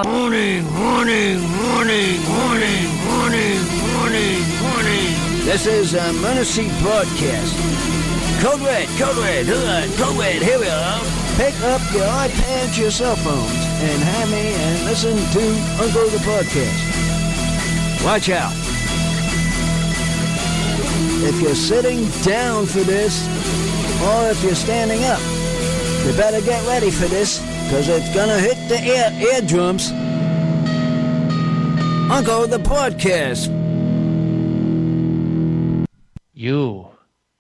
Warning, warning, warning, warning, warning, warning, warning. This is a emergency broadcast. Code Red, here we are. Pick up your iPads, your cell phones, and have me and listen to Uncle the Podcast. Watch out. If you're sitting down for this, or if you're standing up, you better get ready for this, because it's gonna hit the eardrums. Uncle the Podcast. You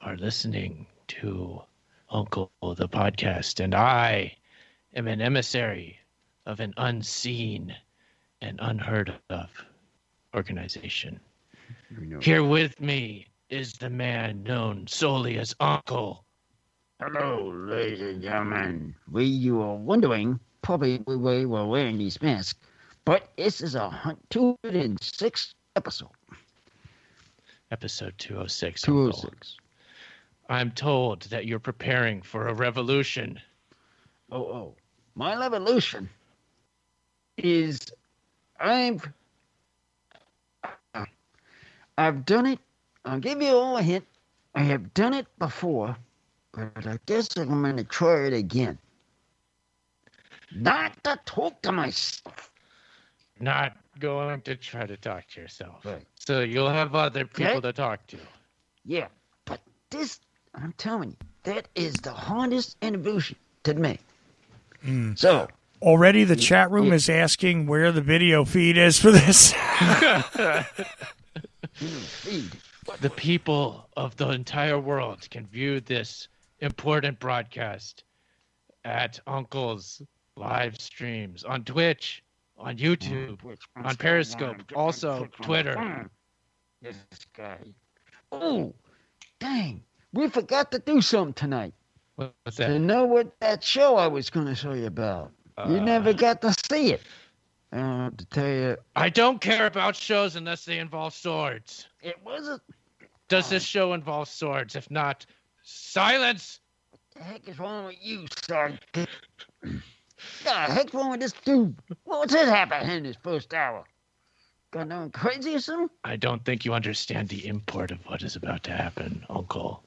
are listening to Uncle the Podcast, and I am an emissary of an unseen and unheard of organization. Here with me is the man known solely as Uncle. Hello, ladies and gentlemen. You were wondering probably why we're wearing these masks, but this is a 206th episode. Episode 206. 206. Uncle. I'm told that you're preparing for a revolution. Oh. My revolution is I've done it. I'll give you all a hint. I have done it before, but I guess I'm going to try it again. Not to talk to myself. Not going to try to talk to yourself. Right. So you'll have other people Okay. to talk to. Yeah, but this, I'm telling you, that is the hardest innovation to make. So, already the chat room is asking where the video feed is for this. feed. The people of the entire world can view this important broadcast at Uncle's live streams on Twitch, on YouTube, on Periscope, also Twitter. This guy. Oh, dang. We forgot to do something tonight. What's To that? know what that show I was going to show you about. You never got to see it. I don't have to tell you. I don't care about shows unless they involve swords. It wasn't. Does this show involve swords? If not, silence! What the heck is wrong with you, son? What the heck's wrong with this dude? What's it happening in this first hour? Got nothing crazy or something? I don't think you understand the import of what is about to happen, Uncle.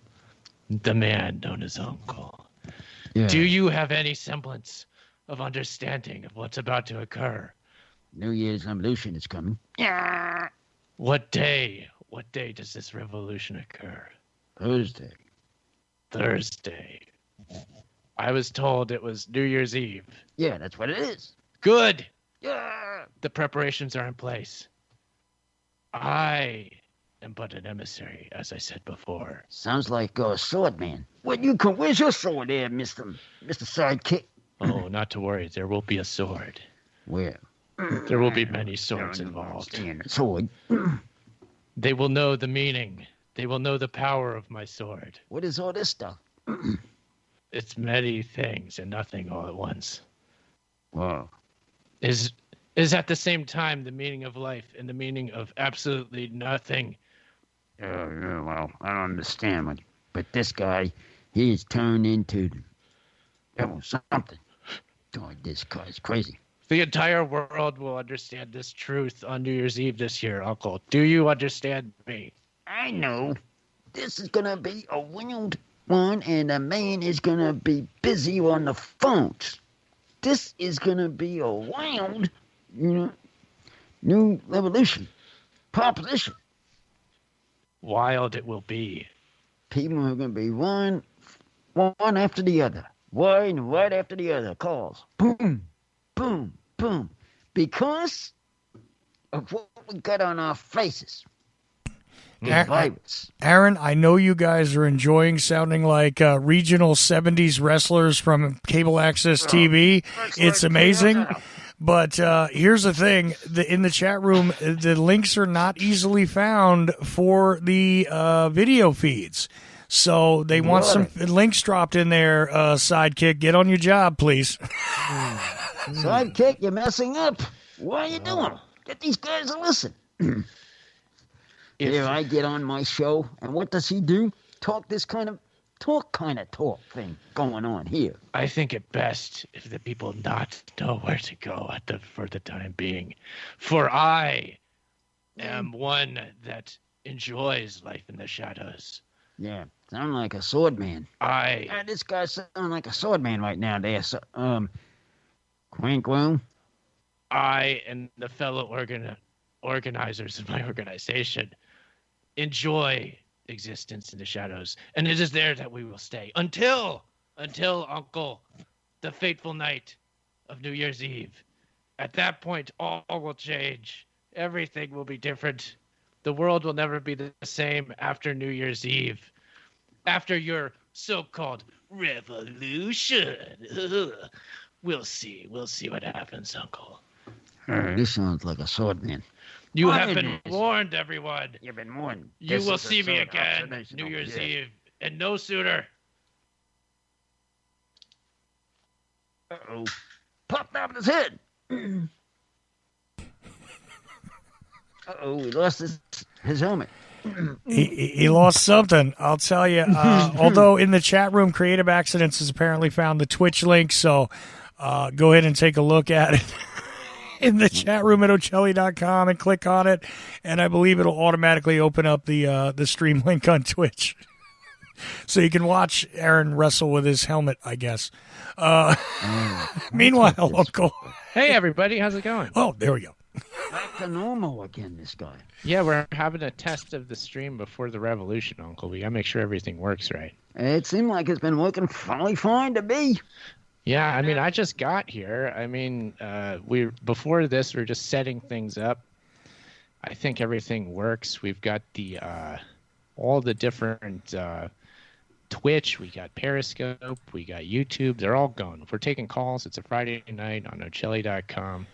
The man known as Uncle. Yeah. Do you have any semblance of understanding of what's about to occur? New Year's revolution is coming. Yeah. What day does this revolution occur? Thursday. Thursday. I was told it was New Year's Eve. Yeah, that's what it is. Good. Yeah. The preparations are in place. I am but an emissary, as I said before. Sounds like a sword man. Where's your sword there, Mr. Sidekick? Oh, not to worry. There will be a sword. Where? There will be many swords involved. Stand a sword. They will know the meaning. They will know the power of my sword. What is all this stuff? It's many things and nothing all at once. Wow. Is at the same time the meaning of life and the meaning of absolutely nothing. Yeah, well, I don't understand. But this guy, he's turned into something. God, this guy's crazy. The entire world will understand this truth on New Year's Eve this year, Uncle. Do you understand me? I know. This is going to be a wild one, and the man is going to be busy on the phones. This is going to be a wild, new revolution, proposition. Wild it will be. People are going to be one after the other. One right after the other. Calls. Boom, boom, boom. Because of what we got on our faces. The virus. Aaron, I know you guys are enjoying sounding like regional 70s wrestlers from cable access TV. It's amazing. But here's the thing. In the chat room, the links are not easily found for the video feeds. So they want some links dropped in there, Sidekick. Get on your job, please. Sidekick, you're messing up. What are you doing? Get these guys to listen. Here I get on my show, and what does he do? Talk this kind of talk kind of talk thing going on here. I think it best if the people not know where to go for the time being. For I am one that enjoys life in the shadows. Yeah, sound like a sword man. I This guy sound like a sword man right now there. So, Quink Gloom. I and the fellow organizers of my organization enjoy existence in the shadows, and it is there that we will stay until Uncle, the fateful night of New Year's Eve. At that point, all will change. Everything will be different. The world will never be the same after New Year's Eve. After your so-called revolution. We'll see. We'll see what happens, Uncle. This sounds like a sword man. You have been warned, everyone. You've been warned. You will see me again New Year's Eve, and no sooner. Uh-oh. Popped out of his head. Uh-oh, he lost his helmet. He lost something, I'll tell you. Although in the chat room, Creative Accidents has apparently found the Twitch link, so go ahead and take a look at it in the chat room at Ocelli.com and click on it, and I believe it'll automatically open up the stream link on Twitch. So you can watch Aaron wrestle with his helmet, I guess. Meanwhile, Uncle. Hey, everybody. How's it going? Oh, there we go. Back to normal again, this guy. Yeah, we're having a test of the stream before the revolution, Uncle. We got to make sure everything works right. It seemed like it's been working fairly fine to me. Yeah, I mean, I just got here. I mean, before this, we were just setting things up. I think everything works. We've got all the different Twitch, we got Periscope, we got YouTube. They're all going. If we're taking calls, it's a Friday night on Ocelli.com.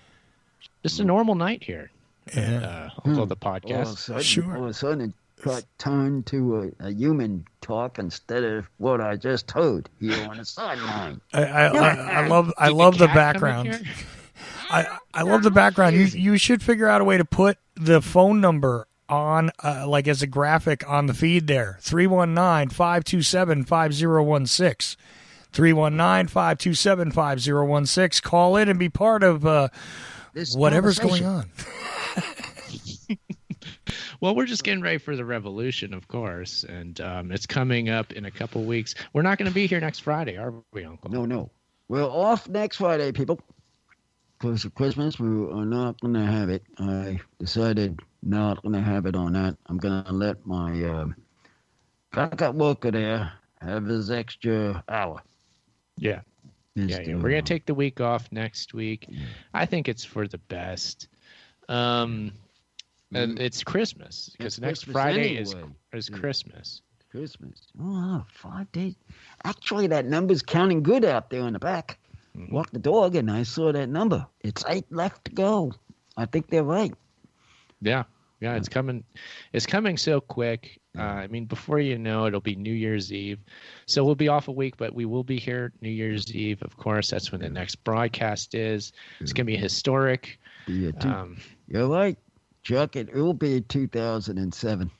Just a normal night here. Uncle the podcast. All of a sudden it got turned to a human talk instead of what I just heard here on the sideline. I love the background. I love the background. You should figure out a way to put the phone number on like as a graphic on the feed there. 319-527-5016. 319-527-5016. Call in and be part of whatever's going on. Well, we're just getting ready for the revolution, of course, and it's coming up in a couple weeks. We're not going to be here next Friday, are we, Uncle? No. We're off next Friday, people. Because of Christmas, we are not going to have it. I decided not going to have it on that. I'm going to let my backup worker there have his extra hour. Yeah. Yeah. We're going to take the week off next week. Yeah. I think it's for the best. And it's Christmas because next Friday is Christmas. Christmas. Oh, 5 days. Actually, that number's counting good out there in the back. Mm-hmm. Walked the dog and I saw that number. It's 8 left to go. I think they're right. Yeah. It's coming. It's coming so quick. I mean, before you know, it'll be New Year's Eve. So we'll be off a week, but we will be here New Year's Eve. Of course, that's when the next broadcast is. It's going to be historic. Yeah, you're right, Chuck. It will be 2007.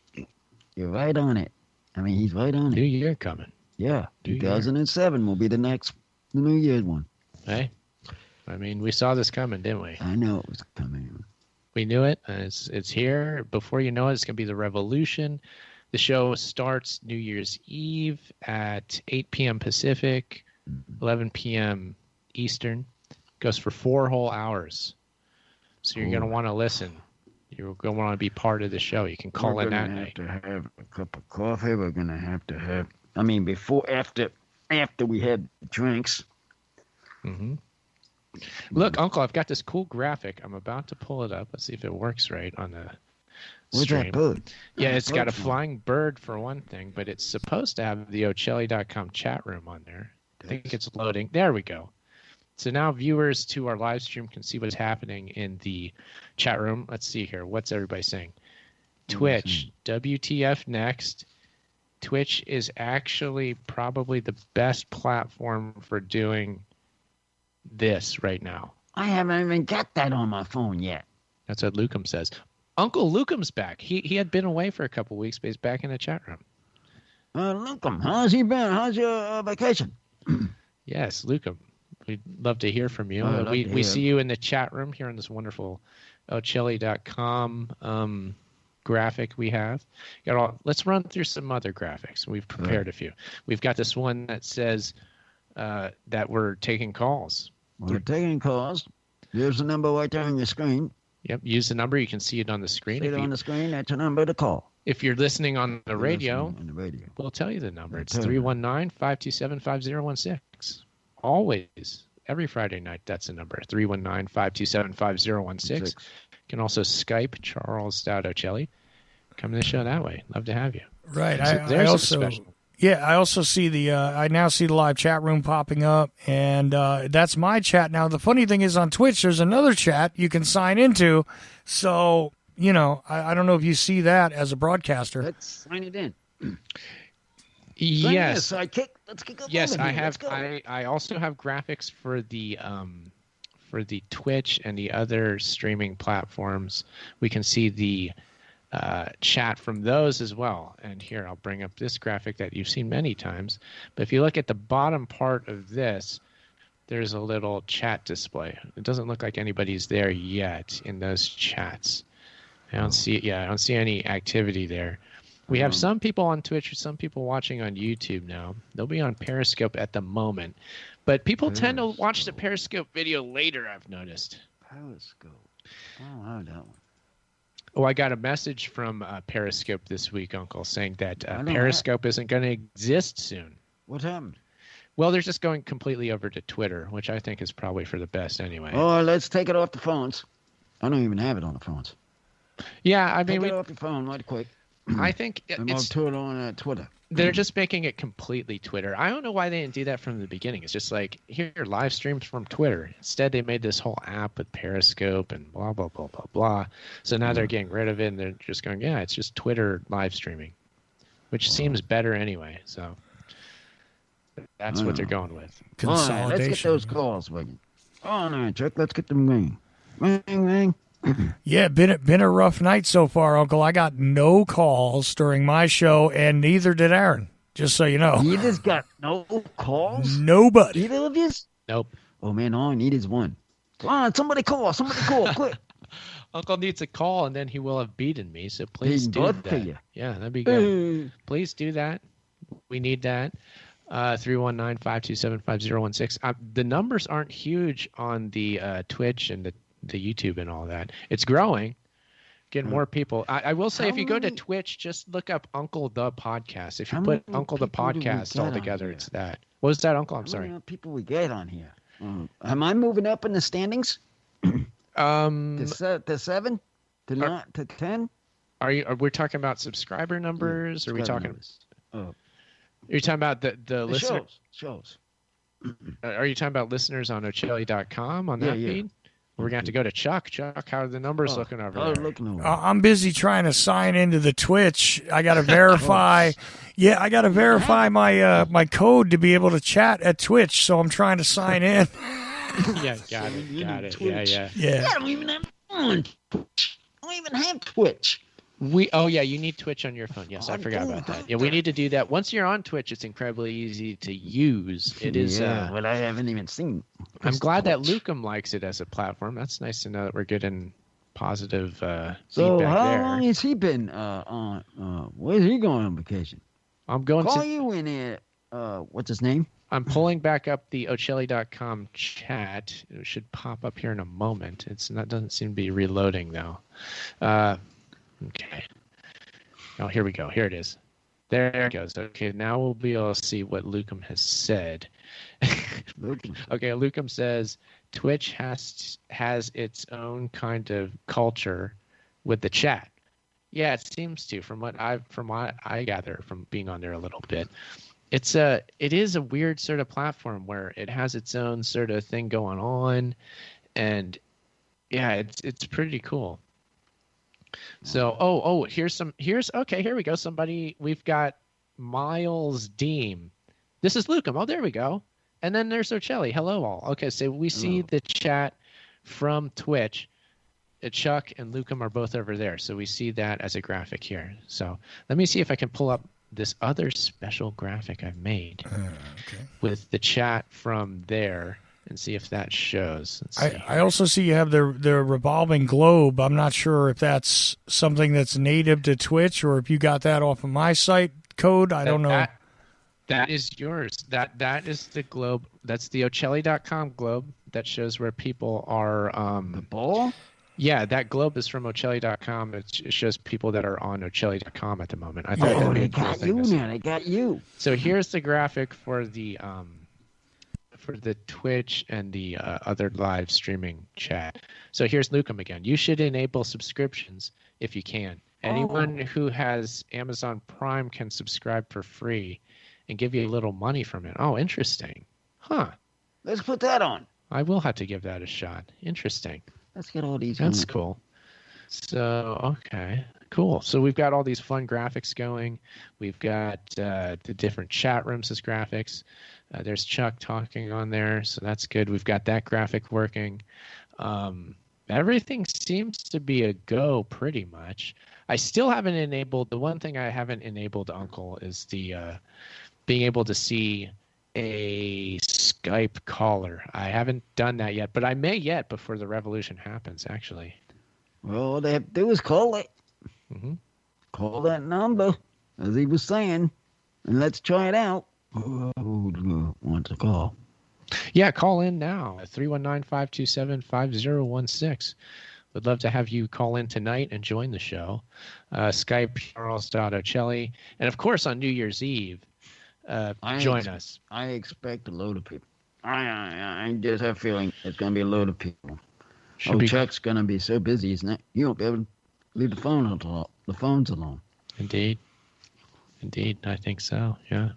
You're right on it. I mean, he's right on it. New year coming. Yeah, 2007 will be the next New Year's one. Hey, I mean, we saw this coming, didn't we? I know it was coming. We knew it. It's here. Before you know it, it's going to be the revolution. The show starts New Year's Eve at 8 p.m. Pacific, 11 p.m. Eastern. Goes for 4 whole hours. So you're going to want to listen. You're going to want to be part of the show. You can call in that night. We're going to have to have a cup of coffee. We're going to have, I mean, after we had drinks. Mm-hmm. Look, Uncle, I've got this cool graphic. I'm about to pull it up. Let's see if it works right on the stream. Where's that bird? Yeah, it's got a flying bird for one thing, but it's supposed to have the Ocelli.com chat room on there. I think it's loading. There we go. So now viewers to our live stream can see what's happening in the chat room. Let's see here. What's everybody saying? Twitch, WTF next. Twitch is actually probably the best platform for doing this right now. I haven't even got that on my phone yet. That's what Lucum says. Uncle Lucum's back. He had been away for a couple weeks, but he's back in the chat room. Lukem, how's he been? How's your vacation? Yes, Luca, we'd love to hear from you. Oh, I'd love to We hear. see you in the chat room here on this wonderful Ochelli.com graphic we have. Let's run through some other graphics. We've prepared a few. We've got this one that says that we're taking calls. We're taking calls. There's the number right there on your screen. Yep, use the number. You can see it on the screen. See it on the screen. That's a number to call. If you're listening on the radio, On the radio. we'll tell you the number. It's Tell you. 319-527-5016. Always. Every Friday night, that's the number. 319-527-5016. You can also Skype Charles Stout Ocelli. Come to the show that way. Love to have you. Right. So I there's a also, special. yeah, I also see the. I now see the live chat room popping up, and that's my chat now. The funny thing is, on Twitch, there's another chat you can sign into. So I don't know if you see that as a broadcaster. Let's sign it in. Yes. Sidekick. Let's kick up. Yes, over I here. have. Let's go. I also have graphics for the Twitch and the other streaming platforms. We can see the chat from those as well. And here I'll bring up this graphic that you've seen many times. But if you look at the bottom part of this, there's a little chat display. It doesn't look like anybody's there yet in those chats. I don't see any activity there. We have some people on Twitch, some people watching on YouTube now. They'll be on Periscope at the moment. But people tend to watch the Periscope video later, I've noticed. Periscope. Oh, I that one. Oh, I got a message from Periscope this week, Uncle, saying that know Periscope isn't going to exist soon. What happened? Well, they're just going completely over to Twitter, which I think is probably for the best anyway. Oh, let's take it off the phones. I don't even have it on the phones. Yeah, I mean, Take it off the phone right quick. I think And I'll do it on Twitter. they're just making it completely Twitter. I don't know why they didn't do that from the beginning. It's just like, here, live streams from Twitter. Instead, they made this whole app with Periscope and blah, blah, blah, blah, blah. So now they're getting rid of it, and they're just going, yeah, it's just Twitter live streaming, which seems better anyway. So that's what they're going with. All right, let's get those calls ringing. All right, Chuck, let's get them ringing. Ring, ring. Yeah, been a rough night so far, Uncle. I got no calls during my show, and neither did Aaron. Just so you know. You just got no calls? Nobody. Either of you? Nope. Oh, man, all I need is one. Come on, somebody call, quick. Uncle needs a call, and then he will have beaten me. So please Beaten do both that. of you. Yeah, that'd be good. Please do that. We need that. 319-527-5016. The numbers aren't huge on the Twitch and the YouTube and all that. It's growing, getting more people. I will say, if you go to Twitch, just look up Uncle the Podcast. If you put Uncle the Podcast all together, it's that. What was that, Uncle? I'm sorry. How many people we get on here? Am I moving up in the standings? To 7? To 9? To 10? Are we talking about subscriber numbers? Or are we talking? Are you talking about the listener? Shows. Are you talking about listeners on Ochelli.com on that feed? We're going to have to go to Chuck. Chuck, how are the numbers looking over there? I'm busy trying to sign into the Twitch. I got to verify. I got to verify my code to be able to chat at Twitch. So I'm trying to sign in. Yeah, got it. Yeah. I don't even have Twitch. I don't even have Twitch. You need Twitch on your phone. Yes, I forgot about that. Yeah, we need to do that. Once you're on Twitch, it's incredibly easy to use. It is. But I haven't even seen. I'm glad that Lucum likes it as a platform. That's nice to know that we're getting positive feedback So how there. long has he been on? Where's he going on vacation? I'm going Call to. you in here. What's his name? I'm pulling back up the Ochelli.com chat. It should pop up here in a moment. Doesn't seem to be reloading though. Okay. Oh, here we go. Here it is. There it goes. Okay, now we'll be able to see what Lucum has said. Okay, Lucum says Twitch has its own kind of culture with the chat. Yeah, it seems to, from what I gather from being on there a little bit. It is a weird sort of platform where it has its own sort of thing going on, and yeah, it's pretty cool. So, here we go. We've got Miles Deem. This is Lucum. Oh, there we go. And then there's Ocelli. Hello, all. Okay, so we see the chat from Twitch. Chuck and Lucum are both over there. So we see that as a graphic here. So let me see if I can pull up this other special graphic I've made Okay. with the chat from there and see if that shows. Let's see. I also see you have the revolving globe. I'm not sure if that's something that's native to Twitch or if you got that off of my site code. I don't know. That is yours. That is the globe. That's the Ocelli.com globe that shows where people are. The ball? Yeah, that globe is from Ocelli.com. It shows people that are on Ocelli.com at the moment. I thought Oh, that'd be they a cool got thing you to see. now. They got you. So here's the graphic for the Twitch and the other live streaming chat. So here's Lucum again. You should enable subscriptions if you can. Anyone who has Amazon Prime can subscribe for free and give you a little money from it. Oh, interesting. Huh. Let's put that on. I will have to give that a shot. Interesting. Let's get all these. That's cool. So, okay. Cool. So we've got all these fun graphics going. We've got the different chat rooms as graphics. There's Chuck talking on there, so that's good. We've got that graphic working. Everything seems to be a go pretty much. I still haven't enabled, the one thing I haven't enabled, Uncle, is the being able to see a Skype caller. I haven't done that yet, but I may yet before the revolution happens, actually. Well, all they have to do is call it. Mm-hmm. Call that number, as he was saying, and let's try it out. Who wants to call? Yeah, call in now at 319-527-5016. Would love to have you call in tonight and join the show. Skype, Charles.Ocelli. And, of course, on New Year's Eve, join us. I expect a load of people. I just have a feeling it's going to be a load of people. Chuck's going to be so busy, isn't it? You won't be able to leave the phones alone. Indeed. I think so, yeah.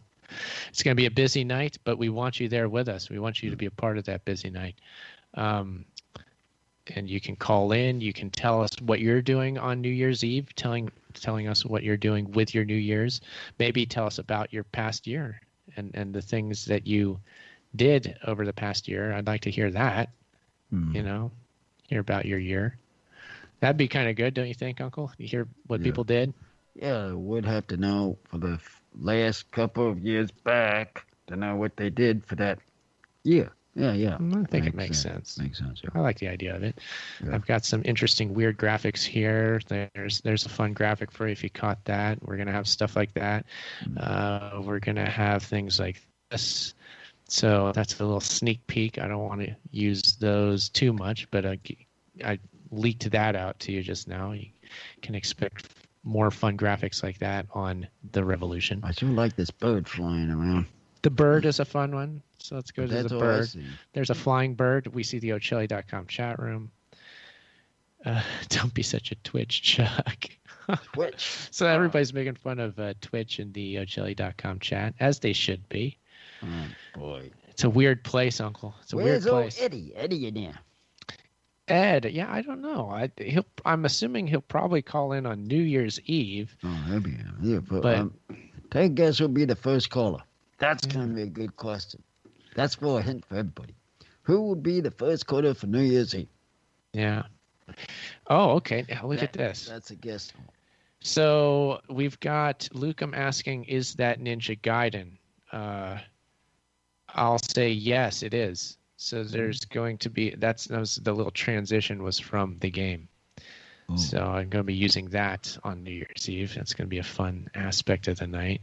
It's going to be a busy night, but we want you there with us. We want you to be a part of that busy night. And you can call in. You can tell us what you're doing on New Year's Eve, telling us what you're doing with your New Year's. Maybe tell us about your past year and the things that you did over the past year. I'd like to hear that, hear about your year. That'd be kind of good, don't you think, Uncle? You hear what people did? Yeah, I would have to know for the last couple of years back to know what they did for that year. Yeah. I think it makes sense. Makes sense, yeah. I like the idea of it. Yeah. I've got some interesting weird graphics here. There's a fun graphic for you if you caught that. We're going to have stuff like that. We're going to have things like this. So that's a little sneak peek. I don't want to use those too much, but I leaked that out to you just now. You can expect more fun graphics like that on the Revolution. I sure like this bird flying around. The bird is a fun one. So let's go to That's the all I bird. see. There's a flying bird. We see the Ocelli.com chat room. Don't be such a Twitch, Chuck. Twitch. So everybody's making fun of Twitch in the Ocelli.com chat, as they should be. Oh, boy. It's a weird place, Uncle. It's a Where's weird old place. Eddie? Eddie in there. Ed, yeah, I don't know. I'm assuming he'll probably call in on New Year's Eve. Oh, he'll be here. But take a guess who'll be the first caller. That's going to be a good question. That's for a hint for everybody. Who will be the first caller for New Year's Eve? Yeah. Oh, okay. Now look at this. That's a guess. So we've got Lucum asking, is that Ninja Gaiden? I'll say yes, it is. So there's going to be, that was the little transition was from the game. Oh. So I'm going to be using that on New Year's Eve. That's going to be a fun aspect of the night.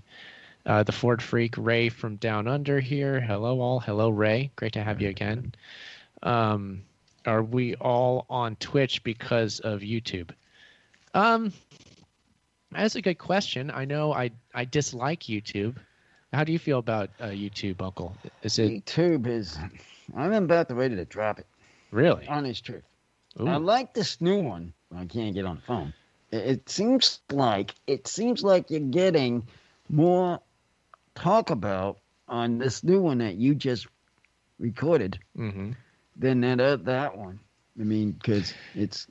The Ford Freak, Ray from Down Under here. Hello all. Hello, Ray. Great to have you again. Are we all on Twitch because of YouTube? That's a good question. I know I dislike YouTube. How do you feel about YouTube, Uncle? Is it YouTube is... I'm about ready to drop it. really? Honest truth. Ooh. I like this new one. I can't get on the phone. It seems like you're getting more talk about on this new one that you just recorded Mm-hmm. than that one. I mean, because it's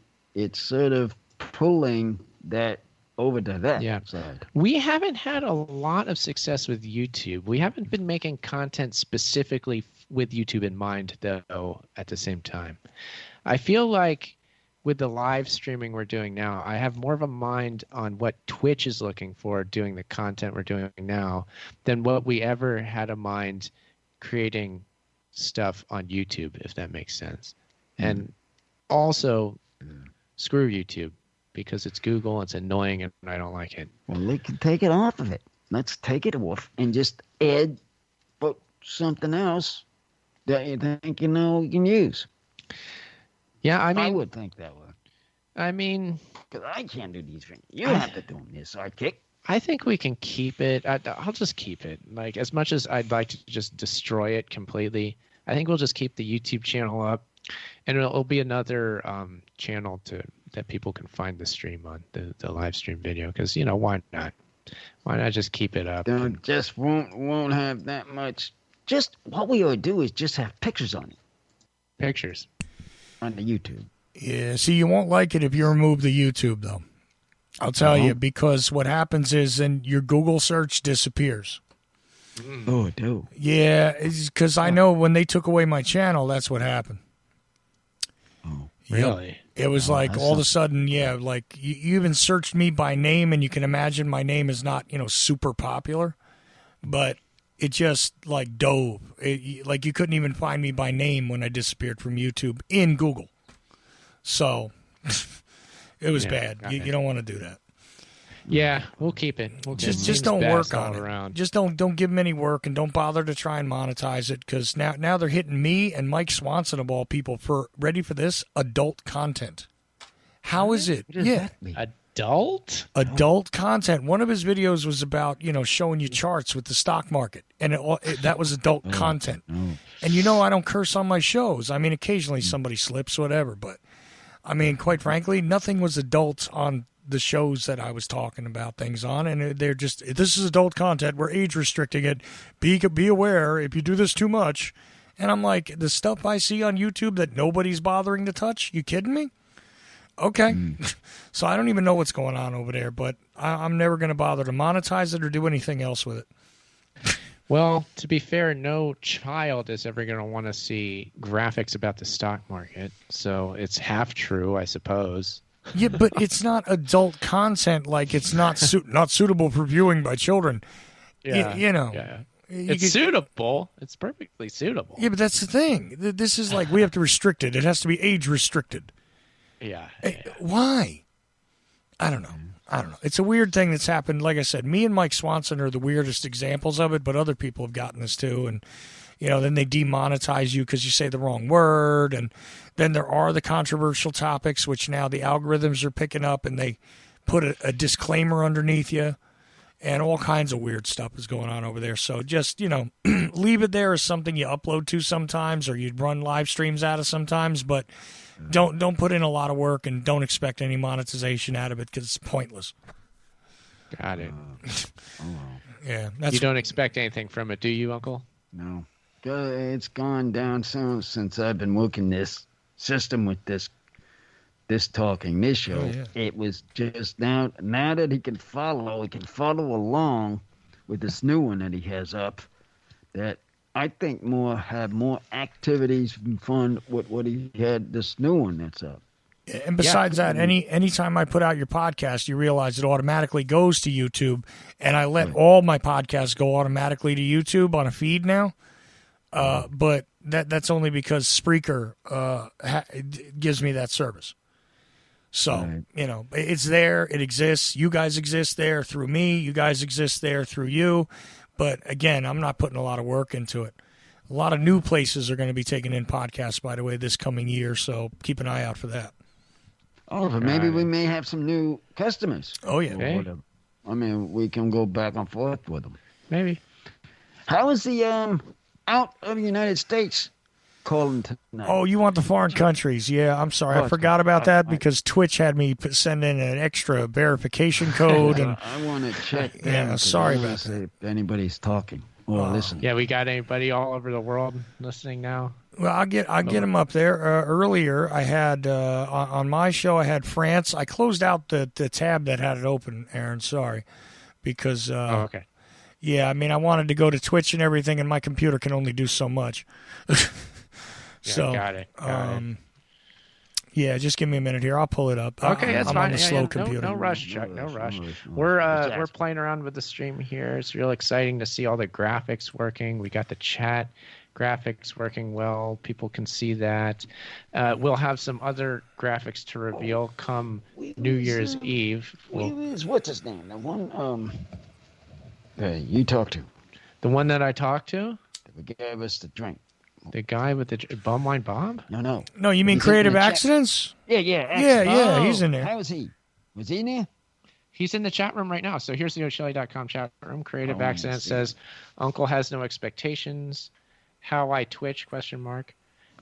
sort of pulling that over to that side. We haven't had a lot of success with YouTube. We haven't been making content specifically with YouTube in mind, though, at the same time. I feel like with the live streaming we're doing now, I have more of a mind on what Twitch is looking for doing the content we're doing now than what we ever had a mind creating stuff on YouTube, if that makes sense. And also, screw YouTube because it's Google, it's annoying, and I don't like it. Well, they can take it off of it. Let's take it off and just add something else that you think you can use. Yeah, I mean, I would think that way. I mean, because I can't do these things. You have to do this, sidekick. I think we can keep it. I'll just keep it. Like, as much as I'd like to just destroy it completely, I think we'll just keep the YouTube channel up, and it'll be another channel that people can find the stream on, the live stream video. Because why not? Why not just keep it up? Just won't have that much. Just what we ought to do is just have pictures on it. Pictures on the YouTube. Yeah. See, you won't like it if you remove the YouTube, though. I'll tell you, because what happens is then your Google search disappears. Oh, it do. Yeah, because I know when they took away my channel, that's what happened. Oh, really? It was like all of a sudden, like you even searched me by name, and you can imagine my name is not, super popular, but it just like dove. Like you couldn't even find me by name when I disappeared from YouTube in Google. So it was bad. You don't want to do that. Yeah, we'll keep it. Just don't work on it. Around. Just don't give them any work, and don't bother to try and monetize it, because now they're hitting me and Mike Swanson of all people for, ready for this, adult content. How is it? What does that mean? Adult content. One of his videos was about showing you charts with the stock market, and that was adult content. And I don't curse on my shows. I mean, occasionally somebody slips, whatever, but I mean, quite frankly, nothing was adult on the shows that I was talking about things on, and they're just, this is adult content, we're age restricting it, be aware if you do this too much. And I'm like, the stuff I see on YouTube that nobody's bothering to touch, you kidding me? Okay. So I don't even know what's going on over there, but I'm never going to bother to monetize it or do anything else with it. Well, to be fair, no child is ever going to want to see graphics about the stock market, so it's half true, I suppose. Yeah, but it's not adult content. Like, it's not suitable for viewing by children. Yeah, Yeah. It's suitable. It's perfectly suitable. Yeah, but that's the thing. This is like, we have to restrict it. It has to be age restricted. Yeah. Why? I don't know. It's a weird thing that's happened. Like I said, me and Mike Swanson are the weirdest examples of it, but other people have gotten this too. And, then they demonetize you because you say the wrong word. And then there are the controversial topics, which now the algorithms are picking up, and they put a disclaimer underneath you, and all kinds of weird stuff is going on over there. So just, leave it there as something you upload to sometimes, or you run live streams out of sometimes, but don't put in a lot of work, and don't expect any monetization out of it, because it's pointless. Got it. Yeah. You don't expect anything from it, do you, Uncle? No. It's gone down since I've been working this system with this talking this show. Oh, yeah. It was just now that he can follow along with this new one that he has up, that I think have more activities and fun with what he had this new one that's up. And besides that, anytime I put out your podcast, you realize it automatically goes to YouTube, and I let all my podcasts go automatically to YouTube on a feed now. But that's only because Spreaker gives me that service. So, it's there. It exists. You guys exist there through me. You guys exist there through you. But, again, I'm not putting a lot of work into it. A lot of new places are going to be taking in podcasts, by the way, this coming year. So keep an eye out for that. Oh, but maybe we may have some new customers. Oh, yeah. Okay. I mean, we can go back and forth with them. Maybe. How is the out of the United States calling tonight? Oh, you want the foreign countries? Yeah, I'm sorry, I forgot about that because Twitch had me send in an extra verification code, and I want to check. Yeah, sorry about that. If anybody's talking or listening. Yeah, we got anybody all over the world listening now? Well, I'll get them up there. Earlier, I had on my show, I had France. I closed out the tab that had it open, Aaron. Sorry, because okay. Yeah, I mean, I wanted to go to Twitch and everything, and my computer can only do so much. So got it. Yeah, just give me a minute here. I'll pull it up. Okay, that's I'm fine. on the slow computer. No rush, Chuck. No rush. We're playing around with the stream here. It's real exciting to see all the graphics working. We got the chat graphics working well. People can see that. We'll have some other graphics to reveal come New Year's Eve. What's his name? The one you talked to. The one that I talked to? The guy gave us the drink. The guy with the Bum Wine Bob? No. No, you mean Creative Accidents? Yeah. Yeah, he's in there. How was he? Was he in there? He's in the chat room right now. So here's the O'Shelley.com chat room. Creative Accident says, Uncle has no expectations. How I Twitch, ?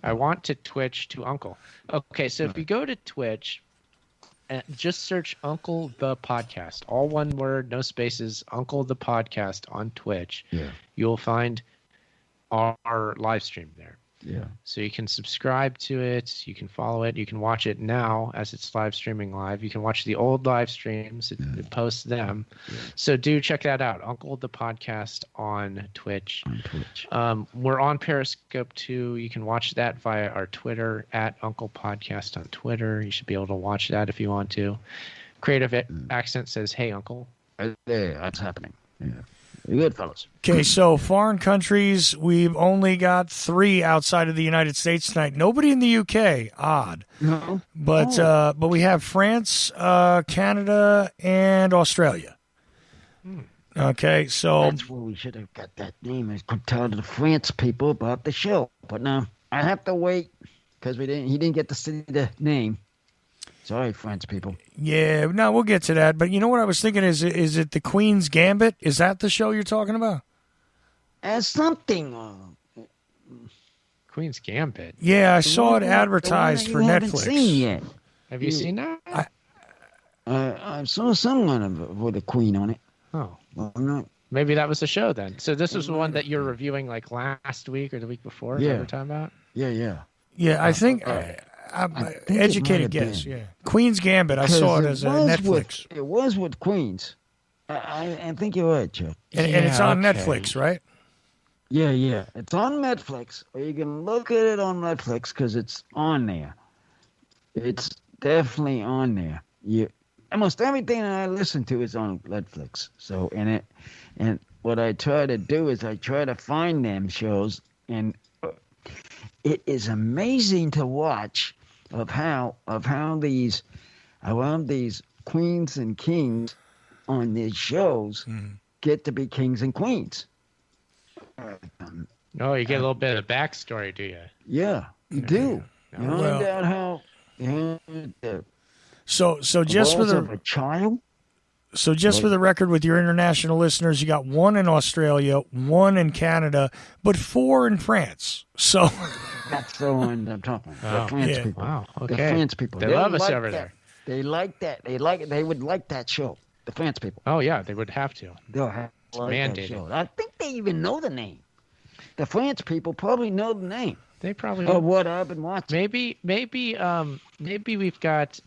I want to Twitch to Uncle. Okay, so if you go to Twitch, just search Uncle the Podcast. All one word, no spaces, Uncle the Podcast on Twitch. Yeah. You'll find our live stream there. Yeah. So you can subscribe to it. You can follow it. You can watch it now as it's live streaming live. You can watch the old live streams. It posts them. Yeah. So do check that out. Uncle the Podcast on Twitch. We're on Periscope too. You can watch that via our Twitter at Uncle Podcast on Twitter. You should be able to watch that if you want to. Creative Accent says, "Hey, Uncle." Yeah, that's happening. Yeah. You're good, fellas. Okay, so foreign countries, we've only got 3 outside of the United States tonight. Nobody in the UK. Odd. No. But we have France, Canada, and Australia. Okay, so that's where we should have got that name. I could tell the France people about the show. But no, I have to wait because he didn't get to see the name. Sorry, French people. Yeah, no, we'll get to that. But you know what I was thinking is it the Queen's Gambit? Is that the show you're talking about? As something. Queen's Gambit. Yeah, I saw it advertised for Netflix. Seen yet. Have you seen that? I saw someone with a queen on it. Oh. Well, I'm not. Maybe that was the show then. So this was the one that you're reviewing like last week or the week before? Yeah. That we're talking about? Yeah. Yeah, I think... educated guess, yeah. Queen's Gambit, I saw it as a Netflix. It was with Queens. I think you're right, Chuck. And it's on Netflix, right? Yeah. It's on Netflix. Or you can look at it on Netflix because it's on there. It's definitely on there. Almost everything that I listen to is on Netflix. So, and what I try to do is I try to find them shows, and it is amazing to watch of how these queens and kings on these shows get to be kings and queens. No, you get a little bit of backstory, do you? Yeah, you do. You find out how so just for a child. So just for the record, with your international listeners, you got 1 in Australia, 1 in Canada, but 4 in France. So that's the one I'm talking about. The France people. Wow. Okay. The France people. They love us over there. They like that. They like it. They would like that show. The France people. Oh yeah, they would have to. They'll have to like mandated. That show. I think they even know the name. The France people probably know the name. They probably. Of what I've been watching. Maybe we've got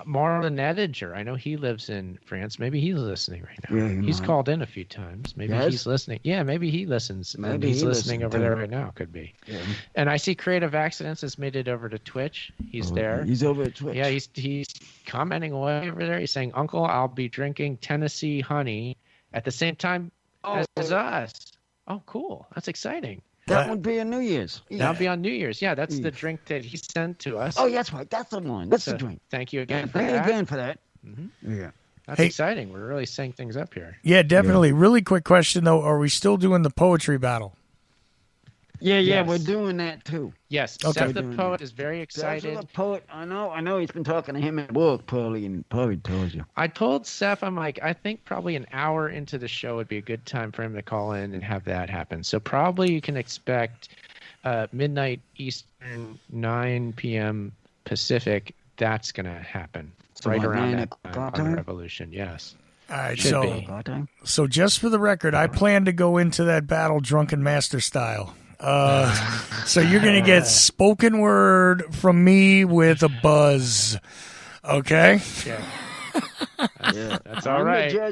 Marlon Edinger. I know he lives in France. Maybe he's listening right now. Yeah, he's called in a few times. Maybe he's listening. Yeah, maybe he listens. Maybe he's listening over there right now. Could be. Yeah. And I see Creative Accidents has made it over to Twitch. He's there. He's over at Twitch. Yeah, he's commenting away over there. He's saying, "Uncle, I'll be drinking Tennessee honey at the same time as us." Oh, cool. That's exciting. That would be on New Year's. Yeah. That would be on New Year's. Yeah, that's the drink that he sent to us. Oh, that's right. That's the one. That's the drink. Thank you again for that. Thank you again for that. Mm-hmm. Yeah. That's exciting. We're really setting things up here. Yeah, definitely. Yeah. Really quick question, though. Are we still doing the poetry battle? Yeah, yes. We're doing that, too. Yes. Okay. Seth the Poet is very excited. Seth the Poet, I know he's been talking to him at work, probably told you. I told Seth, I'm like, I think probably an hour into the show would be a good time for him to call in and have that happen. So probably you can expect midnight Eastern, 9 p.m. Pacific. That's going to happen. So right around that time on Revolution, yes. All right, so just for the record, I plan to go into that battle drunken master style. So you're going to get spoken word from me with a buzz. Okay? Yeah. That's all right. I'm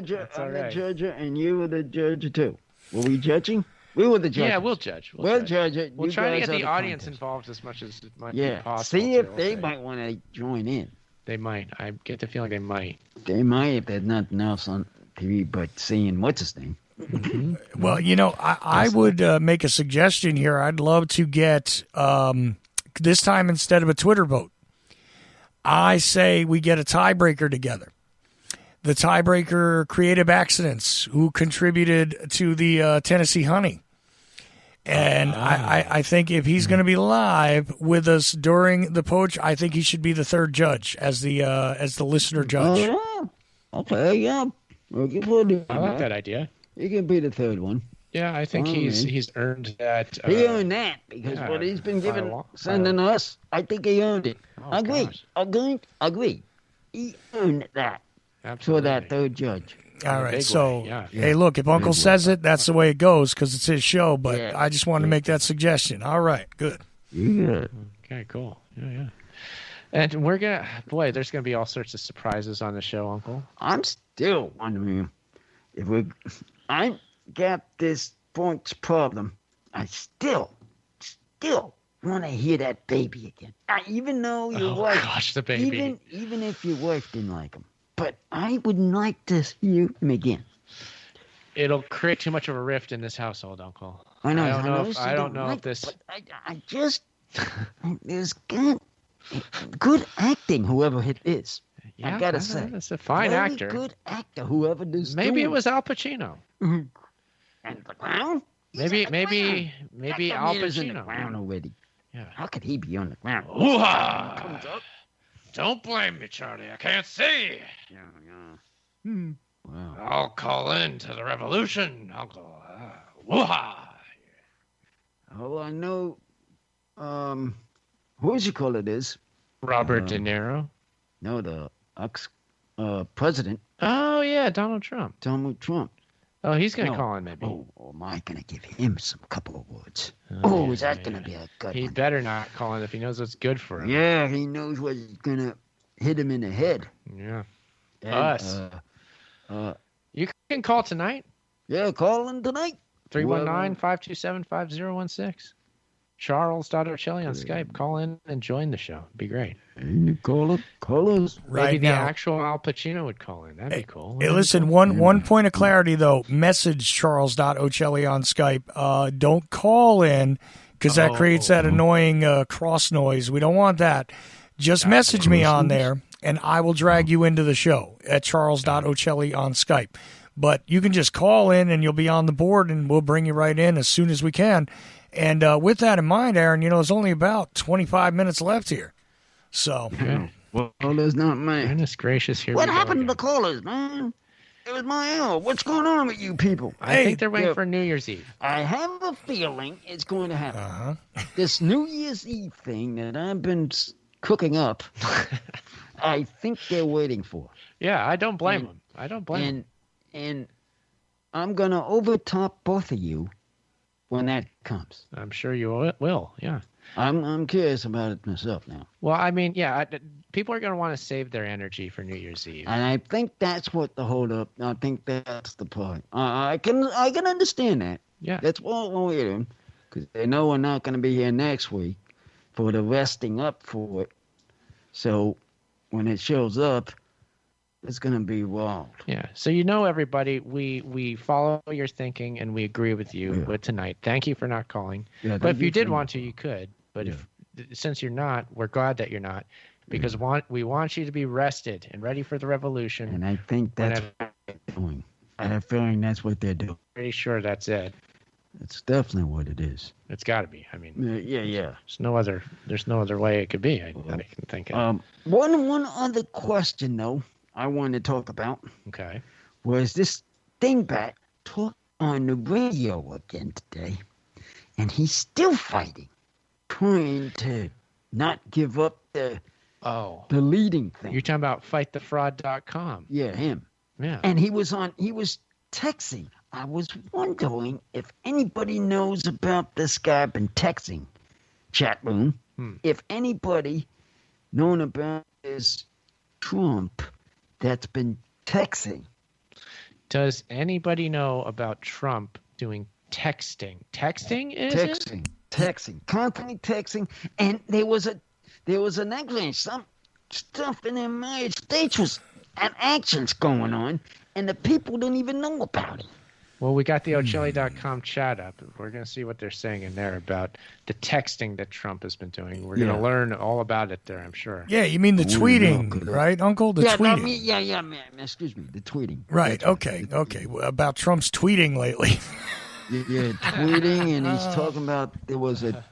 the judge, and you were the judge too. Were we judging? We were the judges. Yeah, we'll judge. We'll judge it. We'll You try to guys get are the audience contest. involved as much as it might be Yeah. possible. See if too, they we'll might want to join in. They might. I get the feeling they might. They might if there's nothing else on TV but seeing what's his name. Well, I would make a suggestion here. I'd love to get, this time instead of a Twitter vote, I say we get a tiebreaker together. The tiebreaker, Creative Accidents, who contributed to the Tennessee Honey. And I think if he's going to be live with us during the poach, I think he should be the third judge as the listener judge. Oh, yeah. Okay, yeah. I like that idea. You can be the third one. Yeah, I think he's earned that. He earned that because what he's been sending us, I think he earned it. Oh, Agree. He earned that Absolutely. for that third judge. All right, so, yeah. hey, look, if Uncle says it, that's the way it goes because it's his show, but Yeah. I just wanted to make that suggestion. All right, good. Yeah. Okay, cool. Yeah. And there's gonna be all sorts of surprises on the show, Uncle. I'm still wondering if I got this points problem. I still want to hear that baby again. Even though your wife, gosh, the baby. even if your wife didn't like him, but I would like to hear him again. It'll create too much of a rift in this household, Uncle. I know. I don't know if this. But I just there's good acting. Whoever it is, Yeah, I gotta say, it's a fine very actor. good actor. Whoever this. Maybe it doing. was Al Pacino. And the clown. Maybe Al He's in the Pacino. ground already. Yeah. How could he be on the ground? Hoo-ha! Comes up. Don't blame me, Charlie. I can't see. Yeah. Wow. I'll call in to the revolution, Uncle. Woo-ha! Oh, I know. Who you call it is? Robert De Niro. No, the president Oh yeah, Donald Trump. Donald Trump. Oh, he's gonna No. call in maybe. Oh, am I gonna give him some couple of words? Oh, Is that gonna be a good He one? better not call in if he knows what's good for him. Yeah, he knows what's gonna hit him in the head. Yeah. And, Us. You can call tonight. Yeah, call him tonight. 319-527-5016. Charles.Ocelli on Skype. Call in and join the show. Be great. Hey, call us. Right Maybe the now. actual Al Pacino would call in. That'd be cool. Hey, listen, one point of clarity, though. Message Charles.Ocelli on Skype. Don't call in because that creates that annoying cross noise. We don't want that. Just message me on there, and I will drag you into the show at Charles.Ocelli on Skype. But you can just call in, and you'll be on the board, and we'll bring you right in as soon as we can. And with that in mind, Aaron, there's only about 25 minutes left here. So, Well, there's not many. Goodness gracious, here What we go happened to again. the callers, man? It was my hour. What's going on with you people? I think they're waiting for New Year's Eve. I have a feeling it's going to happen. Uh-huh. This New Year's Eve thing that I've been cooking up, I think they're waiting for. Yeah, I don't blame them. I don't blame them. And I'm going to overtop both of you when that comes. I'm sure you will. Yeah. I'm curious about it myself now. Well, I mean, yeah, people are going to want to save their energy for New Year's Eve. And I think that's what the hold up. I think that's the point. I can understand that. Yeah. That's what we're doing, because they know we're not going to be here next week for the resting up for it. So when it shows up, it's going to be wild. Yeah. So everybody, we follow your thinking and we agree with you with tonight. Thank you for not calling. Yeah, but if you did want to, you could. But since you're not, we're glad that you're not, because we want you to be rested and ready for the revolution. And I think that's what they're doing. I have a feeling that's what they're doing. Pretty sure that's it. It's definitely what it is. It's got to be. I mean, yeah. there's no other way it could be. I can think of. One other question though I wanted to talk about Okay. was this dingbat talk on the radio again today, and he's still fighting, trying to not give up the leading thing. You're talking about fightthefraud.com. Yeah, him. Yeah. And he was texting. I was wondering if anybody knows about this guy been texting chat room. If anybody known about this Trump that's been texting. Does anybody know about Trump doing texting. Texting is texting, constantly texting, and there was an exchange. Some stuff in the United States was and actions going on, and the people don't even know about it. Well, we got the Ochilli.com chat up. We're going to see what they're saying in there about the texting that Trump has been doing. We're going to learn all about it there, I'm sure. Yeah, you mean the tweeting, right, Uncle? The tweeting. Man, excuse me, the tweeting. Right, okay. Well, about Trump's tweeting lately. Yeah, tweeting, and he's talking about there was a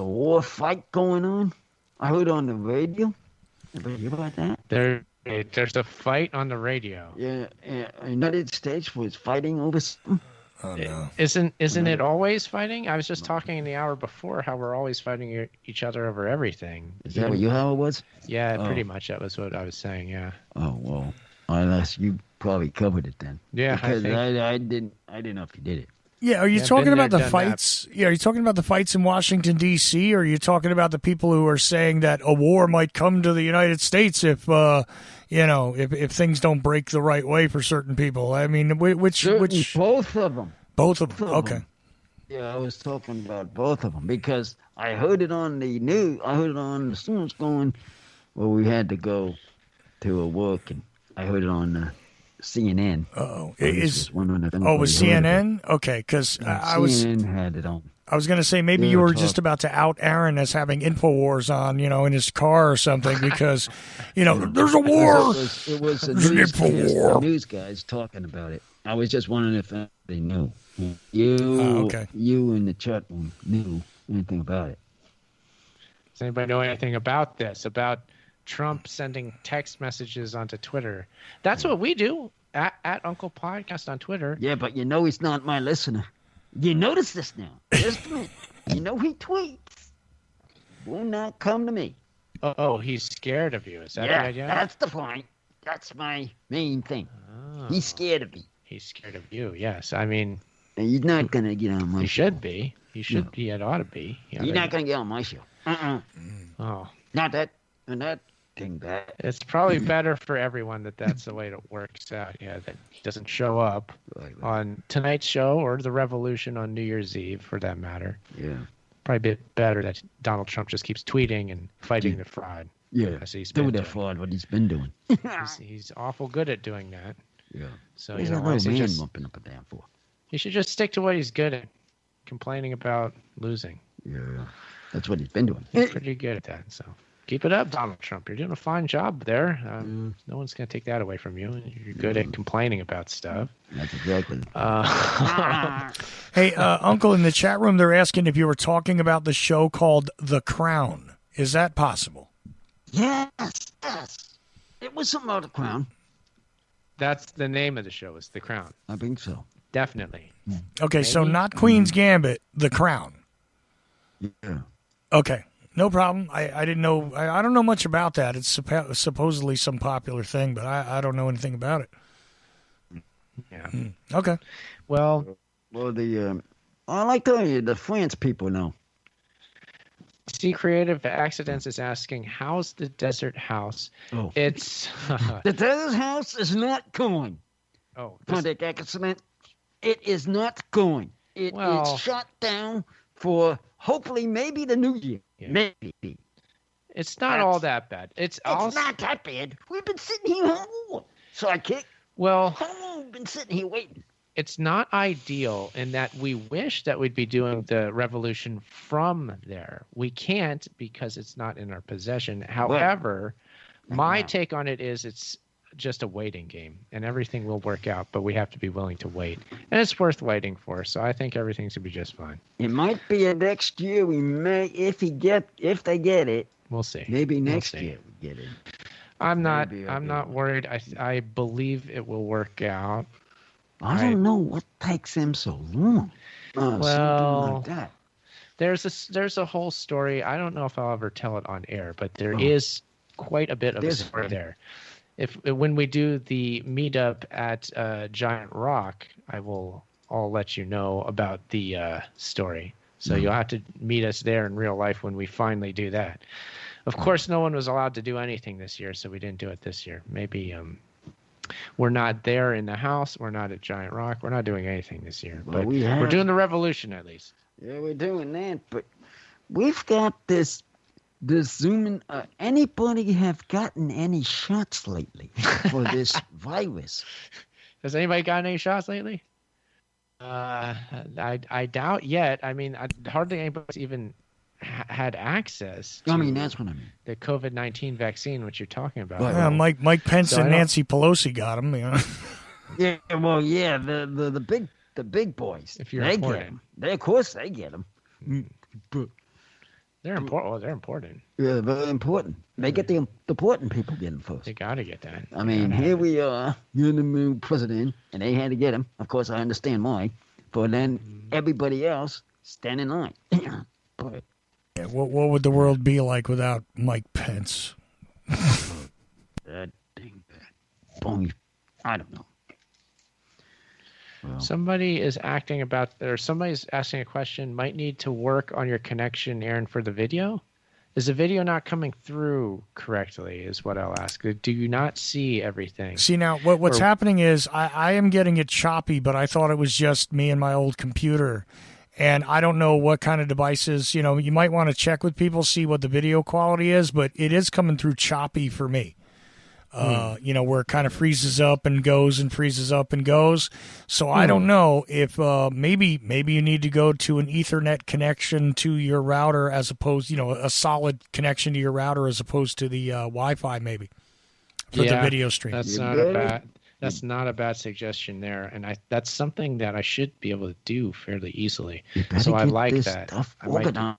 war fight going on. I heard on the radio. Anybody hear about that? There's a fight on the radio. Yeah, the United States was fighting over something. Oh, no. Isn't it always fighting? I was just talking in the hour before how we're always fighting each other over everything. Is that how it was? Yeah, pretty much. That was what I was saying. Yeah. Oh well, unless you probably covered it then. Yeah, because I didn't know if you did it. Yeah, are you talking about the fights? Yeah, are you talking about the fights in Washington D.C. or are you talking about the people who are saying that a war might come to the United States if if things don't break the right way for certain people? I mean, which both of them. Both of them. Okay. Yeah, I was talking about both of them because I heard it on the news. I heard it on the students going, well, we had to go to a work, and I heard it on CNN. Oh, it was CNN? Okay, because CNN had it on. I was going to say maybe you were just about to out Aaron as having InfoWars on, in his car or something because, there's a war. It was the news guys talking about it. I was just wondering if they knew. You in the chat room knew anything about it. Does anybody know anything about this? About Trump sending text messages onto Twitter? That's what we do at Uncle Podcast on Twitter. Yeah, but he's not my listener. You notice this now. Listen, he tweets. Will not come to me. Oh, he's scared of you. Is that the idea? That's the point. That's my main thing. Oh. He's scared of me. He's scared of you, yes. I mean... He's not going to get on my show. He should be. He should be. It ought to be. He's not going to get on my show. Oh. Not that thing bad. It's probably better for everyone that's the way it works out. Yeah, that he doesn't show up on tonight's show or the Revolution on New Year's Eve, for that matter. Yeah. Probably a bit better that Donald Trump just keeps tweeting and fighting the fraud. Yeah, doing the fraud, what he's been doing. he's awful good at doing that. Yeah. So he's not man bumping up and down for. He should just stick to what he's good at, complaining about losing. Yeah, that's what he's been doing. He's pretty good at that. So keep it up, Donald Trump. You're doing a fine job there. No one's going to take that away from you. You're good at complaining about stuff. That's exactly. Hey, Uncle, in the chat room, they're asking if you were talking about the show called The Crown. Is that possible? Yes. It was something about The Crown. That's the name of the show, is The Crown. I think so. Definitely. Okay, maybe? So not Queen's Gambit, The Crown. Yeah. Okay, no problem. I didn't know. I don't know much about that. It's supposedly some popular thing, but I don't know anything about it. Yeah. Okay. Well, I like the France people know. See, Creative Accidents is asking, how's the desert house? Oh. It's... The desert house is not going. Oh. Creative Accident. It is not going. It's shut down for hopefully maybe the new year. Yeah. Maybe. It's not all that bad. It's not that bad. We've been sitting here how long? Sidekick. Well, how long have we been sitting here waiting? It's not ideal in that we wish that we'd be doing the revolution from there. We can't because it's not in our possession. However, my take on it is it's just a waiting game, and everything will work out, but we have to be willing to wait. And it's worth waiting for, so I think everything's going to be just fine. It might be a next year. We may, if they get it. We'll see. Maybe next year we get it. I'm not worried. I believe it will work out. I don't know what takes them so long. Something like that. There's a whole story. I don't know if I'll ever tell it on air, but there is quite a bit of a story there. When we do the meetup at Giant Rock, I'll let you know about the story. So you'll have to meet us there in real life when we finally do that. Of course, no one was allowed to do anything this year, so we didn't do it this year. Maybe We're not there in the house. We're not at Giant Rock. We're not doing anything this year. Well, but we're doing the revolution at least. Yeah, we're doing that. But we've got this Zooming. Anybody have gotten any shots lately for this virus? Has anybody gotten any shots lately? I doubt yet. I mean, hardly anybody's even had access to that's what I mean. the COVID-19 vaccine, which you're talking about. Mike Pence and Nancy Pelosi got him. You know? Yeah, well, yeah, the big boys. If you're they important. get them. Of course, they get them. They're important. Well, they're important. Yeah, very important. They get the important people getting first. They got to get that. I mean, here we are, you're the new president, and they had to get him. Of course, I understand why. But then everybody else stand in line. But yeah, what would the world be like without Mike Pence? that dang bad. I don't know. Well, Somebody's asking a question. Might need to work on your connection, Aaron, for the video. Is the video not coming through correctly? Is what I'll ask. Do you not see everything? See, now what's happening is I am getting it choppy, but I thought it was just me and my old computer. And I don't know what kind of devices, you might want to check with people, see what the video quality is, but it is coming through choppy for me. Where it kind of freezes up and goes and freezes up and goes. So I don't know if maybe you need to go to an Ethernet connection to your router as opposed, a solid connection to your router as opposed to the Wi-Fi maybe for the video stream. That's not a bad suggestion there, and that's something that I should be able to do fairly easily. So I like that. Stuff organized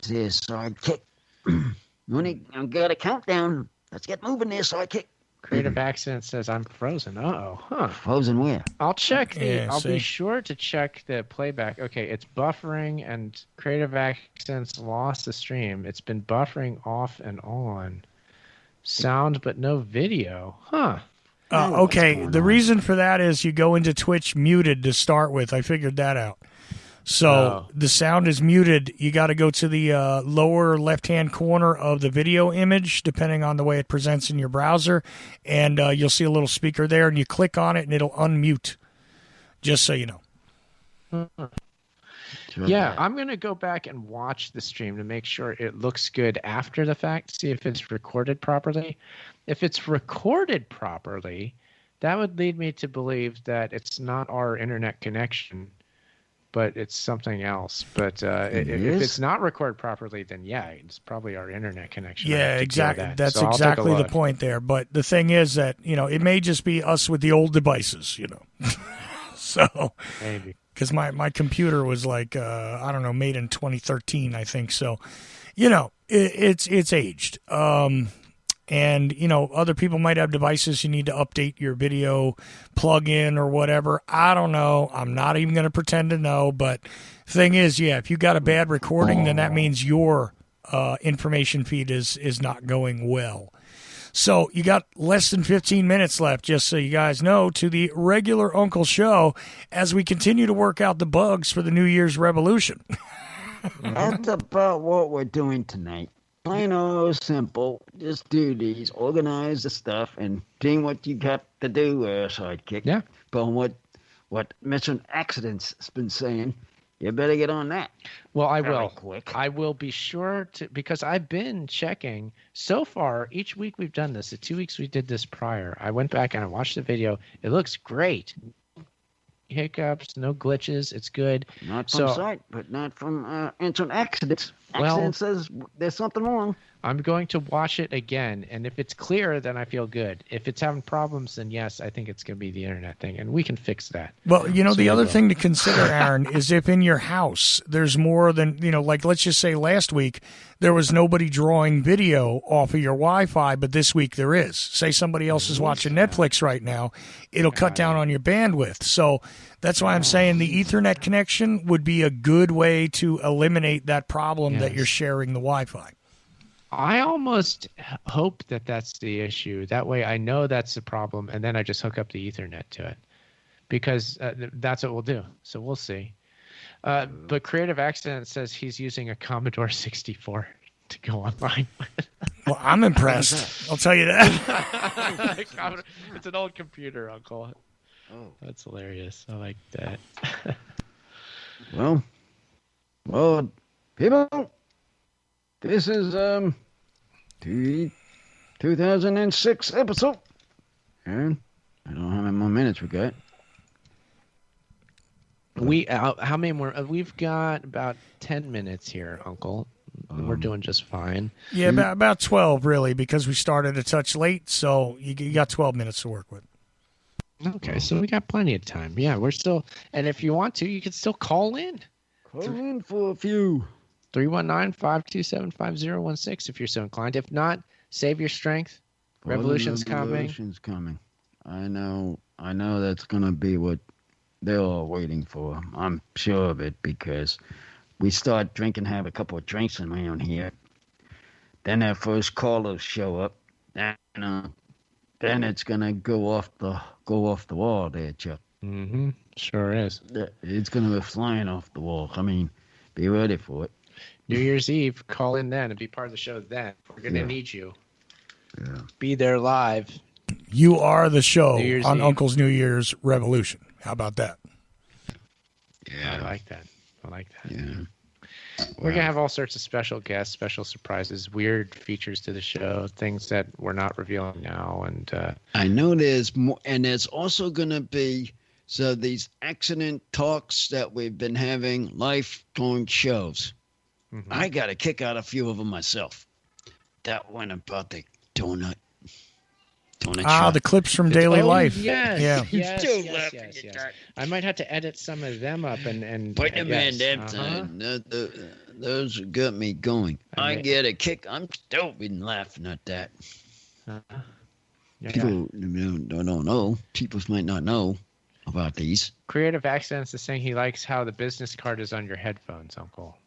there, sidekick. I've got a countdown. Let's get moving there, sidekick. Creative Accident says I'm frozen. Uh-oh. Huh. Frozen where? I'll check I'll be sure to check the playback. Okay, it's buffering and Creative Accidents lost the stream. It's been buffering off and on. Sound but no video. Huh. Okay, the reason for that is you go into Twitch muted to start with. I figured that out. So the sound is muted. You got to go to the lower left-hand corner of the video image, depending on the way it presents in your browser, and you'll see a little speaker there, and you click on it, and it'll unmute, just so you know. Yeah, I'm going to go back and watch the stream to make sure it looks good after the fact, see if it's recorded properly. If it's recorded properly, that would lead me to believe that it's not our internet connection, but it's something else. But if it's not recorded properly, then it's probably our internet connection. Yeah, exactly. That's exactly the point there. But the thing is that, it may just be us with the old devices, So maybe. Because my computer was like, made in 2013, I think. So, it's aged. And, other people might have devices you need to update your video plug-in or whatever. I don't know. I'm not even going to pretend to know. But thing is, if you got a bad recording, then that means your information feed is not going well. So you got less than 15 minutes left, just so you guys know, to the regular Uncle Show as we continue to work out the bugs for the New Year's revolution. That's about what we're doing tonight. Plain old simple. Just do these, organize the stuff, and doing what you got to do, sidekick. Yeah. But what Mr. Accidents has been saying, you better get on that. Well, I Very will. quick. I will be sure to, because I've been checking so far. Each week we've done this. The 2 weeks we did this prior, I went back and I watched the video. It looks great. Hiccups, no glitches. It's good. Not from sight, but not from Mr. Accidents. Accident says there's something wrong. I'm going to watch it again, and if it's clear, then I feel good. If it's having problems, then yes, I think it's going to be the internet thing, and we can fix that. Well, the other thing to consider, Aaron, is if in your house there's more than, like let's just say last week there was nobody drawing video off of your Wi-Fi, but this week there is. Say somebody else is watching Netflix right now, it'll cut down on your bandwidth. So that's why I'm saying the Ethernet connection would be a good way to eliminate that problem that you're sharing the Wi-Fi. I almost hope that that's the issue. That way I know that's the problem, and then I just hook up the Ethernet to it, because that's what we'll do. So we'll see. But Creative Accident says he's using a Commodore 64. to go online with. Well, I'm impressed. I'll tell you that. It's an old computer, Uncle. Oh. That's hilarious. I like that. Well, people, this is the 2006 episode, and I don't know how many more minutes we got. How many more? We've got about 10 minutes here, Uncle. We're doing just fine. Yeah, about 12, really, because we started a touch late, so you got 12 minutes to work with. Okay, so we got plenty of time. Yeah, we're still, and if you want to, you can still call in. Call in for a few. 319-527-5016 if you're so inclined. If not, save your strength. Revolution's coming. Revolution's coming. I know that's going to be what they're all waiting for. I'm sure of it, because we start drinking, have a couple of drinks around here. Then our first callers show up. Then it's gonna go off the wall there, Chuck. Mm-hmm. Sure is. It's gonna be flying off the wall. I mean, be ready for it. New Year's Eve, call in then and be part of the show then. We're gonna need you. Yeah. Be there live. You are the show on Eve. Uncle's New Year's Revolution. How about that? Yeah, I like that. Yeah. We're going to have all sorts of special guests, special surprises, weird features to the show, things that we're not revealing now. And I know there's more, and there's also going to be these accident talks that we've been having, life-going shows. Mm-hmm. I got a kick out of a few of them myself. That one about the donut shop. The clips from daily life. Yes, yeah. Yes. I might have to edit some of them up and Put them in that time. Those got me going. I get a kick. I'm still been laughing at that. People don't know. People might not know about these. Creative Accents is saying he likes how the business card is on your headphones, Uncle.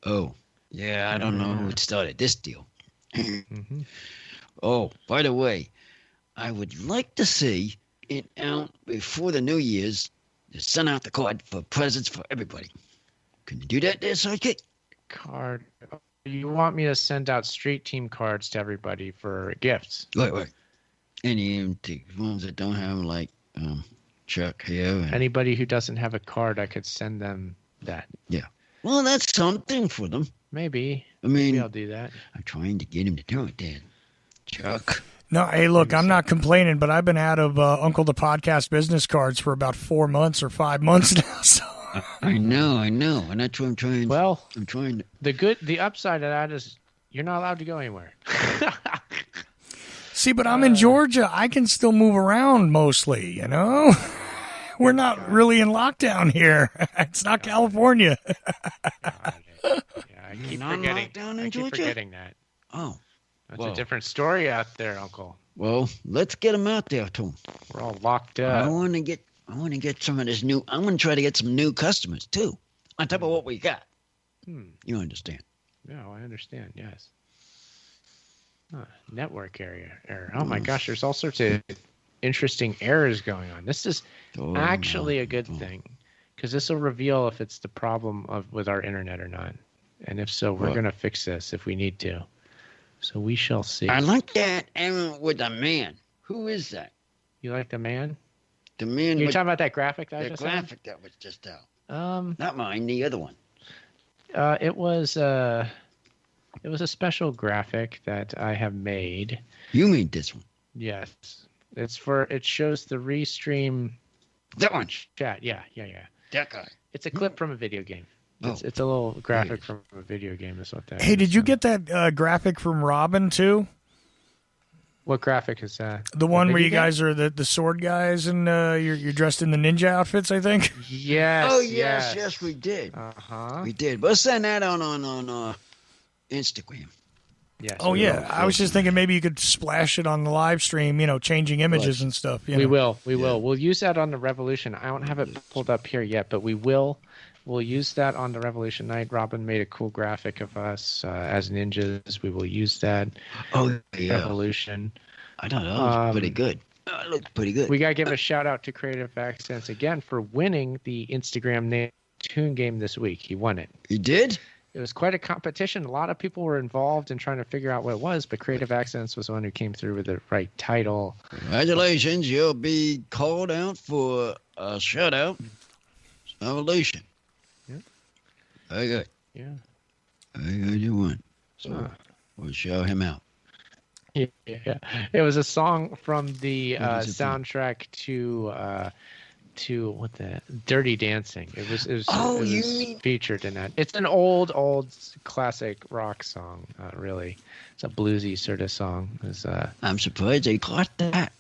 Oh, yeah. I don't know who started this deal. Mm-hmm. Oh, by the way, I would like to see it out before the New Year's to send out the card for presents for everybody. Can you do that there, Sidekick? Card. You want me to send out street team cards to everybody for gifts? Right. Any ones that don't have, like, Chuck here. Anybody who doesn't have a card, I could send them that. Yeah. Well, that's something for them. Maybe. Maybe I'll do that. I'm trying to get him to do it, Dan. Chuck. No, hey, look, I'm not complaining, but I've been out of Uncle the Podcast business cards for about 4 months or 5 months now. So. I know, and that's what I'm trying. Well, I'm trying. The upside of that is you're not allowed to go anywhere. See, but I'm in Georgia. I can still move around mostly. You know, we're not really in lockdown here. It's not California. I keep forgetting that. Oh. That's a different story out there, Uncle. Well, let's get them out there, too. We're all locked up. I want to get some of this new. I want to try to get some new customers too, on top of what we got. You understand? No, I understand. Yes. Network error. Oh my gosh, there's all sorts of interesting errors going on. This is actually a good thing, because this will reveal if it's the problem with our internet or not, and if so, we're going to fix this if we need to. So we shall see. I like that Aaron with the man. Who is that? You like the man? The man. You're talking about that graphic that I just graphic that was just out. Not mine. The other one. It was a special graphic that I have made. You made this one? Yes. It shows the restream. That one. Chat. Yeah. That guy. It's a clip from a video game. It's a little graphic from a video game. Is what that. Hey, did you get that graphic from Robin too? What graphic is that? The one where you guys are the sword guys and you're dressed in the ninja outfits, I think. Yes. Oh yes, we did. We did. We'll send that on Instagram. Yes. Oh yeah, I was just thinking maybe you could splash it on the live stream, changing images and stuff. We will. We'll use that on the Revolution. I don't have it pulled up here yet, but we will. We'll use that on the Revolution night. Robin made a cool graphic of us as ninjas. We will use that. Oh, yeah. Revolution. I don't know. It was pretty good. It looked pretty good. We got to give a shout out to Creative Accents again for winning the Instagram Tune game this week. He won it. He did? It was quite a competition. A lot of people were involved in trying to figure out what it was, but Creative Accents was the one who came through with the right title. Congratulations, you'll be called out for a shutout. Evolution. Yeah. Very good. Yeah. Very good, you won. So we'll show him out. Yeah. It was a song from the What is it from? soundtrack to what the Dirty Dancing. It was featured in that. It's an old classic rock song. Really, it's a bluesy sort of song. I'm surprised they caught that.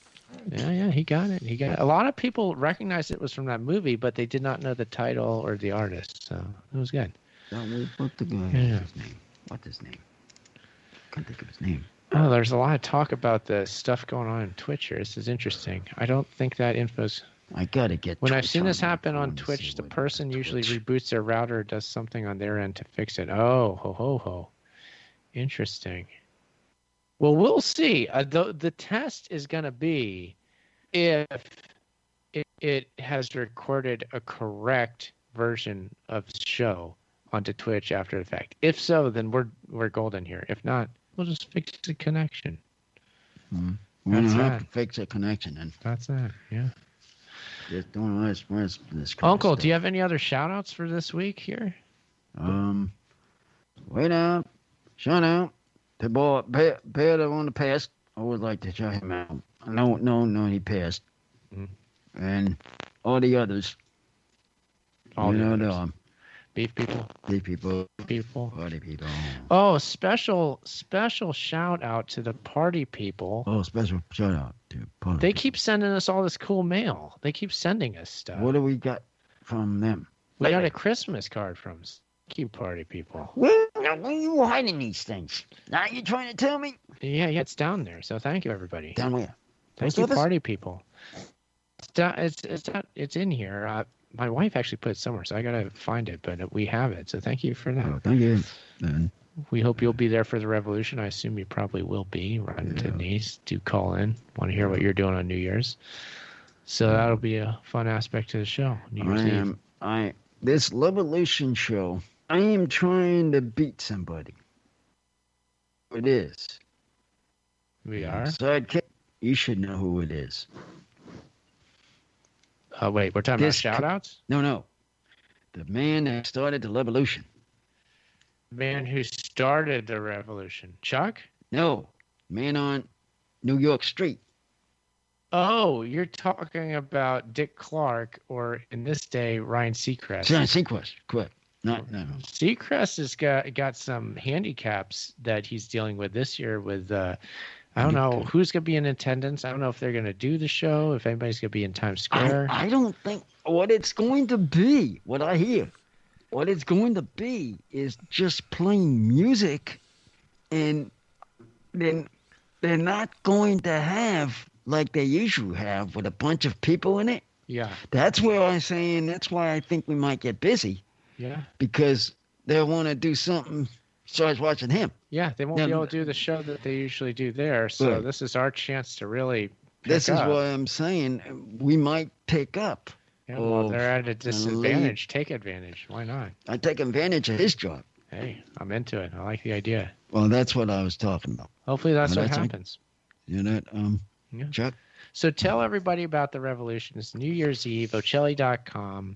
Yeah, he got it. A lot of people recognized it was from that movie, but they did not know the title or the artist. So it was good. What the guy? Yeah. What's his name? Can't think of his name. Oh, there's a lot of talk about the stuff going on Twitch here. This is interesting. I don't think that info's. I gotta get. When I've Twitch seen this my happen on phone to Twitch, see the what person usually Twitch. reboots their router or does something on their end to fix it. Oh, ho. Interesting. Well, we'll see. The test is going to be if it has recorded a correct version of the show onto Twitch after the fact. If so, then we're golden here. If not, we'll just fix the connection. We're That's gonna have that. to fix the connection and That's that. Yeah. just don't know where's this. Uncle, do you have any other shout-outs for this week here? Wait out, shout out to boy Bear on the past. I would like to shout him out. No, he passed, and all the others. All the others. the Beef people. these people, People. party people. Oh, special shout out to the party people. Oh, special shout out to party. They keep sending us all this cool mail. They keep sending us stuff. What do we got from them? We got a Christmas card from Keep Party people. Where are you hiding these things? Now you trying to tell me? Yeah, it's down there. So thank you, everybody. Down where? Thank Post you, office? party people. It's in here. My wife actually put it somewhere, so I gotta find it. But we have it. So thank you for that. Oh, thank you. Then We hope you'll be there for the revolution. I assume you probably will be. Ron and Denise, do call in. Want to hear what you're doing on New Year's. So that'll be a fun aspect to the show. New Year's Eve. This Revolution show, I am trying to beat somebody. It is. We are. Sidekick, you should know who it is. Wait, we're talking about shout-outs? No. The man that started the revolution. Man who started the revolution. Chuck? No, man on New York Street. Oh, you're talking about Dick Clark, or in this day, Ryan Seacrest. Sequest, correct. No. Seacrest has got some handicaps that he's dealing with this year with, I don't know who's going to be in attendance. I don't know if they're going to do the show, if anybody's going to be in Times Square. I don't think what it's going to be, what I hear, what it's going to be is just playing music, and then they're not going to have like they usually have with a bunch of people in it. Yeah. That's where I'm saying, that's why I think we might get busy. Yeah. Because they'll want to do something besides watching him. Yeah, they won't be able to do the show that they usually do there. So Right. this is our chance to really This is up. what I'm saying. We might pick up. Yeah, well, they're at a disadvantage. Take advantage. Why not? I take advantage of his job. Hey, I'm into it. I like the idea. Well, that's what I was talking about. Hopefully that's Well, what that's right. happens. You know that, Yeah. Chuck? So tell everybody about the revolution. It's New Year's Eve, Ocelli.com.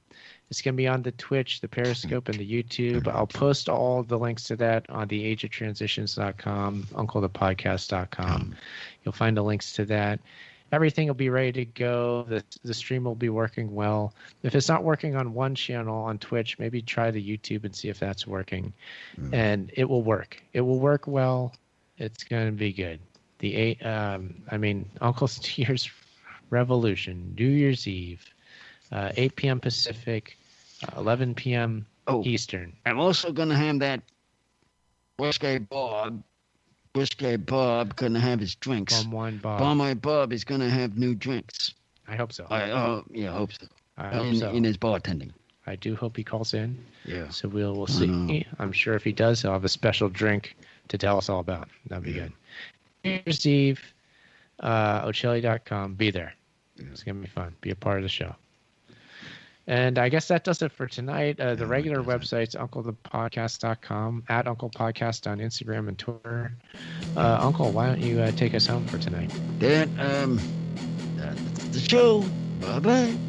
It's going to be on the Twitch, the Periscope, and the YouTube. I'll post all the links to that on the ageoftransitions.com, unclethepodcast.com. You'll find the links to that. Everything will be ready to go. The stream will be working well. If it's not working on one channel on Twitch, maybe try the YouTube and see if that's working. And it will work. It will work well. It's going to be good. Uncle's New Year's Revolution, New Year's Eve, 8 p.m. Pacific, 11 p.m. Eastern. I'm also going to have that Whiskey Bob going to have his drinks. Bum Wine Bob. Bum Wine Bob is going to have new drinks. I hope so. I hope so. I hope so. In his bartending. I do hope he calls in. Yeah. So we'll see. I'm sure if he does, he'll have a special drink to tell us all about. That'd be good. New Year's Eve, Ocelli.com. Be there. It's going to be fun. Be a part of the show. And I guess that does it for tonight. The regular website's unclethepodcast.com, at Uncle Podcast on Instagram and Twitter. Uncle, why don't you take us home for tonight? Then, that's the show. Bye-bye.